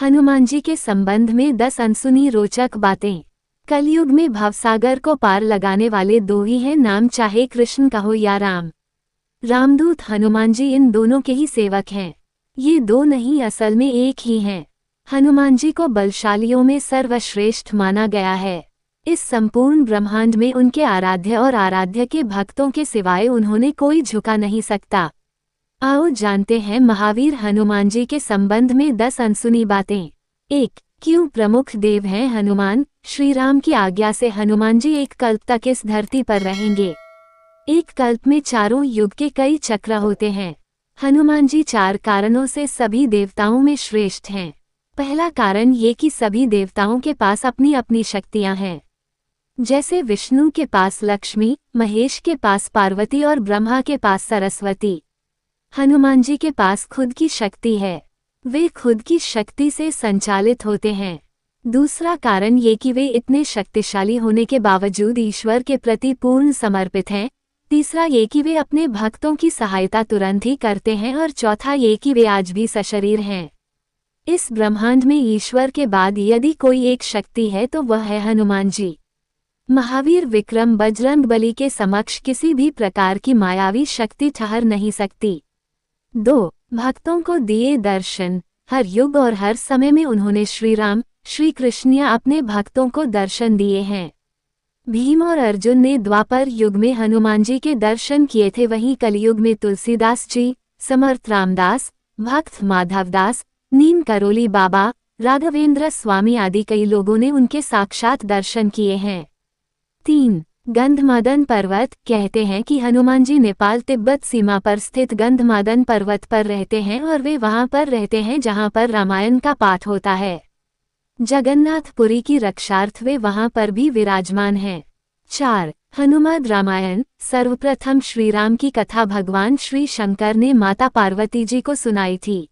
हनुमान जी के संबंध में 10 अनसुनी रोचक बातें। कलयुग में भवसागर को पार लगाने वाले दो ही हैं, नाम चाहे कृष्ण कहो या राम। रामदूत हनुमान जी इन दोनों के ही सेवक हैं। ये दो नहीं, असल में एक ही हैं। हनुमान जी को बलशालियों में सर्वश्रेष्ठ माना गया है। इस संपूर्ण ब्रह्मांड में उनके आराध्य और आराध्य के भक्तों के सिवाय उन्होंने कोई झुका नहीं सकता। आओ जानते हैं महावीर हनुमान जी के संबंध में 10 अनसुनी बातें। 1. क्यों प्रमुख देव हैं हनुमान? श्री राम की आज्ञा से हनुमान जी एक कल्प तक इस धरती पर रहेंगे। एक कल्प में चारों युग के कई चक्र होते हैं। हनुमान जी 4 कारणों से सभी देवताओं में श्रेष्ठ हैं। पहला कारण ये कि सभी देवताओं के पास अपनी अपनी शक्तियां हैं। जैसे विष्णु के पास लक्ष्मी, महेश के पास पार्वती और ब्रह्मा के पास सरस्वती। हनुमान जी के पास खुद की शक्ति है। वे खुद की शक्ति से संचालित होते हैं। दूसरा कारण ये कि वे इतने शक्तिशाली होने के बावजूद ईश्वर के प्रति पूर्ण समर्पित हैं। तीसरा ये कि वे अपने भक्तों की सहायता तुरंत ही करते हैं। और चौथा ये कि वे आज भी सशरीर हैं। इस ब्रह्मांड में ईश्वर के बाद यदि कोई एक शक्ति है तो वह है हनुमान जी। महावीर विक्रम बजरंगबली के समक्ष किसी भी प्रकार की मायावी शक्ति ठहर नहीं सकती। 2. भक्तों को दिए दर्शन। हर युग और हर समय में उन्होंने श्री राम, श्री कृष्ण या अपने भक्तों को दर्शन दिए हैं। भीम और अर्जुन ने द्वापर युग में हनुमान जी के दर्शन किए थे, वहीं कलयुग में तुलसीदास जी, समर्थ रामदास, भक्त माधवदास, नीम करोली बाबा, राघवेंद्र स्वामी आदि कई लोगों ने उनके साक्षात दर्शन किए हैं। 3. गंधमादन पर्वत। कहते हैं कि हनुमान जी नेपाल तिब्बत सीमा पर स्थित गंधमादन पर्वत पर रहते हैं और वे वहां पर रहते हैं जहां पर रामायण का पाठ होता है। जगन्नाथपुरी की रक्षार्थ वे वहां पर भी विराजमान हैं। 4. हनुमद रामायण। सर्वप्रथम श्री राम की कथा भगवान श्री शंकर ने माता पार्वती जी को सुनाई थी।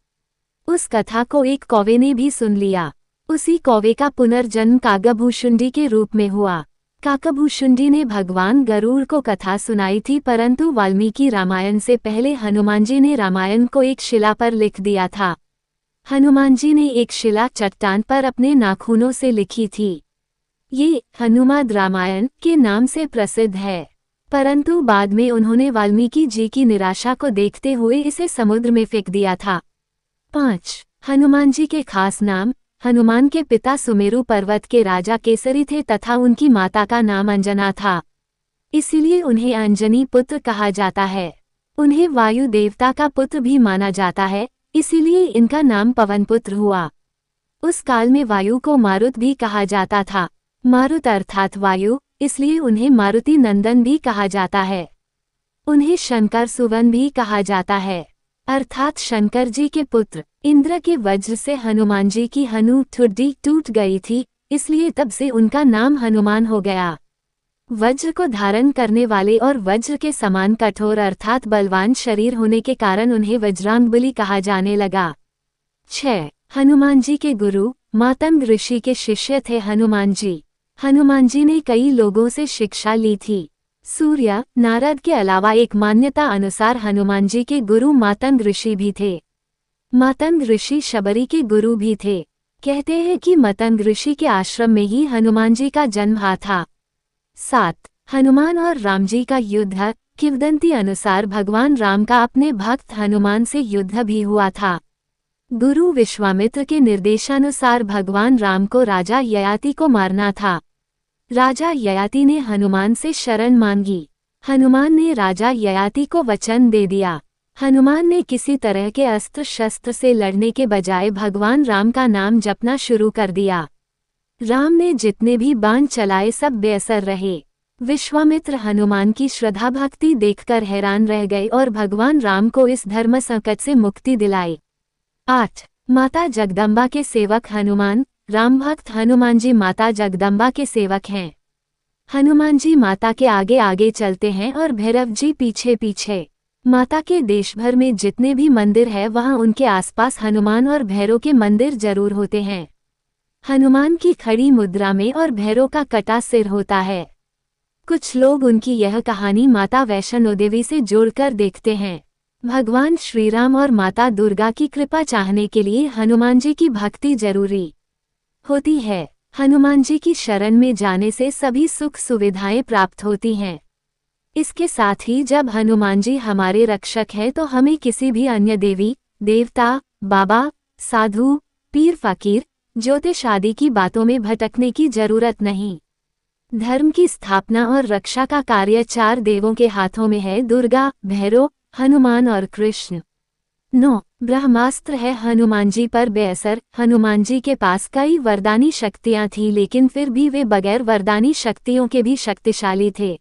उस कथा को एक कौवे ने भी सुन लिया। उसी कौवे का पुनर्जन्म कागभूषुंडी के रूप में हुआ। काकभूषुंडी ने भगवान गरुड़ को कथा सुनाई थी, परंतु वाल्मीकि रामायण से पहले हनुमान जी ने रामायण को एक शिला पर लिख दिया था। हनुमान जी ने एक शिला चट्टान पर अपने नाखूनों से लिखी थी। ये हनुमद रामायण के नाम से प्रसिद्ध है, परंतु बाद में उन्होंने वाल्मीकि जी की निराशा को देखते हुए इसे समुद्र में फेंक दिया था। 5. हनुमान जी के खास नाम। हनुमान के पिता सुमेरु पर्वत के राजा केसरी थे तथा उनकी माता का नाम अंजना था। इसीलिए उन्हें अंजनी पुत्र कहा जाता है। उन्हें वायु देवता का पुत्र भी माना जाता है, इसीलिए इनका नाम पवनपुत्र हुआ। उस काल में वायु को मारुत भी कहा जाता था। मारुत अर्थात वायु, इसलिए उन्हें मारुति नंदन भी कहा जाता है। उन्हें शंकर सुवन भी कहा जाता है, अर्थात शंकर जी के पुत्र। इंद्र के वज्र से हनुमान जी की हनु ठुड्डी टूट गई थी, इसलिए तब से उनका नाम हनुमान हो गया। वज्र को धारण करने वाले और वज्र के समान कठोर अर्थात बलवान शरीर होने के कारण उन्हें वज्रांगबली कहा जाने लगा। 6. हनुमान जी के गुरु। मातंग ऋषि के शिष्य थे हनुमान जी। हनुमान जी ने कई लोगों से शिक्षा ली थी। सूर्य, नारद के अलावा एक मान्यता अनुसार हनुमान जी के गुरु मातंग ऋषि भी थे। मातंग ऋषि शबरी के गुरु भी थे। कहते हैं कि मातंग ऋषि के आश्रम में ही हनुमान जी का जन्म हुआ था। 7. हनुमान और राम जी का युद्ध। किंवदंती अनुसार भगवान राम का अपने भक्त हनुमान से युद्ध भी हुआ था। गुरु विश्वामित्र के निर्देशानुसार भगवान राम को राजा ययाति को मारना था। राजा ययाति ने हनुमान से शरण मांगी। हनुमान ने राजा ययाति को वचन दे दिया। हनुमान ने किसी तरह के अस्त्र शस्त्र से लड़ने के बजाय भगवान राम का नाम जपना शुरू कर दिया। राम ने जितने भी बाण चलाए सब बेअसर रहे। विश्वामित्र हनुमान की श्रद्धा भक्ति देखकर हैरान रह गए और भगवान राम को इस धर्म संकट से मुक्ति दिलाई। 8. माता जगदम्बा के सेवक हनुमान। राम भक्त हनुमान जी माता जगदम्बा के सेवक हैं। हनुमान जी माता के आगे आगे चलते हैं और भैरव जी पीछे पीछे। माता के देश भर में जितने भी मंदिर है वहां उनके आसपास हनुमान और भैरव के मंदिर जरूर होते हैं। हनुमान की खड़ी मुद्रा में और भैरव का कटा सिर होता है। कुछ लोग उनकी यह कहानी माता वैष्णो देवी से जोड़कर देखते हैं। भगवान श्रीराम और माता दुर्गा की कृपा चाहने के लिए हनुमान जी की भक्ति जरूरी होती है। हनुमान जी की शरण में जाने से सभी सुख सुविधाएं प्राप्त होती हैं। इसके साथ ही जब हनुमान जी हमारे रक्षक हैं तो हमें किसी भी अन्य देवी देवता, बाबा, साधु, पीर फकीर, ज्योतिष आदि की बातों में भटकने की जरूरत नहीं। धर्म की स्थापना और रक्षा का कार्य 4 देवों के हाथों में है, दुर्गा, भैरव, हनुमान और कृष्ण। 9. ब्रह्मास्त्र है हनुमान जी पर बेअसर। हनुमान जी के पास कई वरदानी शक्तियां थीं, लेकिन फिर भी वे बगैर वरदानी शक्तियों के भी शक्तिशाली थे।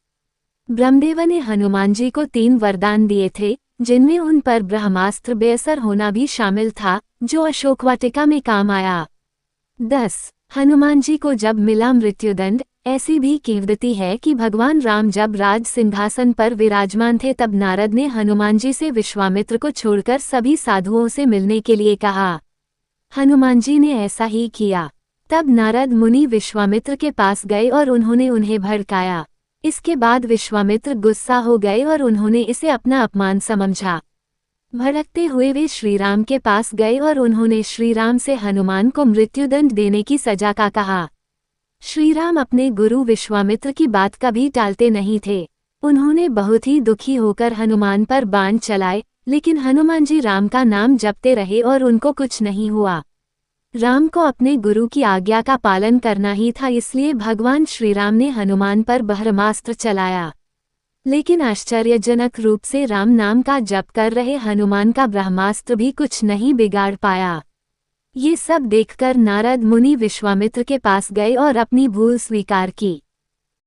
ब्रह्मदेव ने हनुमान जी को 3 वरदान दिए थे, जिनमें उन पर ब्रह्मास्त्र बेअसर होना भी शामिल था, जो अशोक वाटिका में काम आया। 10. हनुमान जी को जब मिला मृत्युदंड। ऐसी भी किंवदंती है कि भगवान राम जब राज सिंहासन पर विराजमान थे तब नारद ने हनुमान जी से विश्वामित्र को छोड़कर सभी साधुओं से मिलने के लिए कहा। हनुमान जी ने ऐसा ही किया। तब नारद मुनि विश्वामित्र के पास गए और उन्होंने उन्हें भड़काया। इसके बाद विश्वामित्र गुस्सा हो गए और उन्होंने इसे अपना अपमान समझा। भड़कते हुए वे श्रीराम के पास गए और उन्होंने श्रीराम से हनुमान को मृत्युदंड देने की सजा का कहा। श्रीराम अपने गुरु विश्वामित्र की बात कभी टालते नहीं थे। उन्होंने बहुत ही दुखी होकर हनुमान पर बाण चलाए, लेकिन हनुमान जी राम का नाम जपते रहे और उनको कुछ नहीं हुआ। राम को अपने गुरु की आज्ञा का पालन करना ही था, इसलिए भगवान श्रीराम ने हनुमान पर ब्रह्मास्त्र चलाया। लेकिन आश्चर्यजनक रूप से राम नाम का जप कर रहे हनुमान का ब्रह्मास्त्र भी कुछ नहीं बिगाड़ पाया। ये सब देखकर नारद मुनि विश्वामित्र के पास गए और अपनी भूल स्वीकार की।